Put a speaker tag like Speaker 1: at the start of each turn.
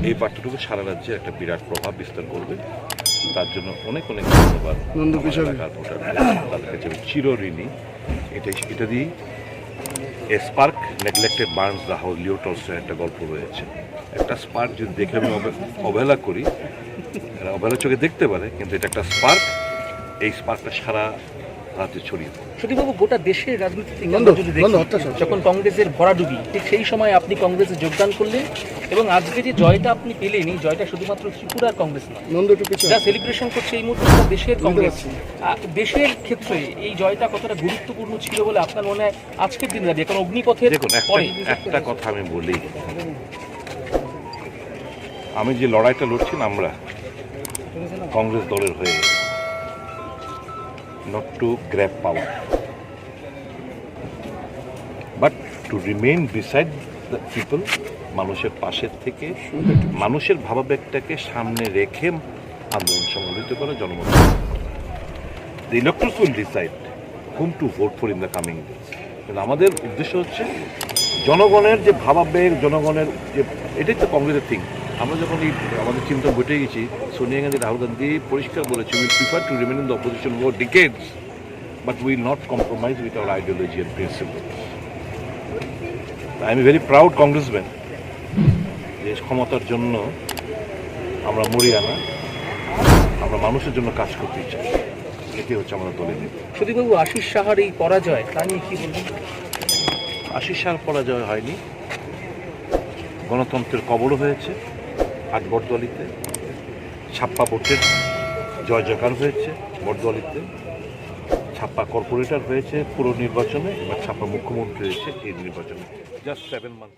Speaker 1: এই বার্তাটুকু সারা রাজ্যে একটা বিরাট প্রভাব বিস্তার করবে। তার জন্য অনেক অনেক ধন্যবাদ এলাকার ভোটারদের, তাদের কাছে আমি চিরঋণী। এটা দিয়েই spark neglected burns the house, Leo টলস্টয়ের একটা গল্প রয়েছে। একটা স্পার্ক যদি দেখে আমি অবহেলা করি, অবহেলা চোখে দেখতে পারে, কিন্তু এটা একটা স্পার্ক, এই স্পার্কটা সারা রাজ্যে ছড়িয়ে পড়ে।
Speaker 2: সুদীপবাবু, গোটা দেশের রাজনীতি থেকে আমরা যদি দেখি, যখন কংগ্রেসের ভরাডুবি, ঠিক সেই সময় আপনি কংগ্রেসে যোগদান করলেন এবং আজকে যে জয়টা আপনি পেলেন, এই জয়টা শুধুমাত্র ত্রিপুরার কংগ্রেস নয়, যা সেলিব্রেশন করছে এই মুহূর্তে দেশের কংগ্রেস। দেশের ক্ষেত্রে এই জয়টা কতটা গুরুত্বপূর্ণ ছিল বলে আপনার মনে হয় আজকের দিন দাঁড়িয়ে? কারণ অগ্নিপথে
Speaker 1: দেখুন, একটা কথা আমি বলি, আমি যে লড়াইটা লড়ছি না আমরা কংগ্রেস দলের হয়ে, not to grab power but to remain beside the people, মানুষের পাশের থেকে মানুষের ভাবাবেগটাকে সামনে রেখে আন্দোলন সংগঠিত করে জনমত। The electors will decide whom to vote for in the coming days. কিন্তু আমাদের উদ্দেশ্য হচ্ছে জনগণের যে ভাবাবেগ, জনগণের যে, এটাই তো কংগ্রেসের থিং। আমরা যখন এই আমাদের চিন্তা বটে গেছি, সোনিয়া গান্ধী, রাহুল গান্ধী পরিষ্কার বলেছে, will prefer to remain in the opposition for ডিকেডস but we will not compromise with our ideology and principles. I am a very proud congressman. দেশ ক্ষমতার জন্য আমরা মরিয়া না, আমরা মানুষের জন্য কাজ করতে চাই, এটি হচ্ছে আমাদের দলের নীতি।
Speaker 2: সুদীপবাবু, আশিস সাহার এই পরাজয়, তা নিয়ে কি বলবেন?
Speaker 1: আশিস সাহার পরাজয় হয়নি, গণতন্ত্রের কবর হয়েছে। 8 বটদলিতে ছাপ্পা ভোটের জয় জয়কার হয়েছে, বটদলিতে ছাপ্পা কর্পোরেটর হয়েছে পুরো নির্বাচনে, এবার ছাপ্পা মুখ্যমন্ত্রী হয়েছে এই নির্বাচনে, জাস্ট 7 মান্থ।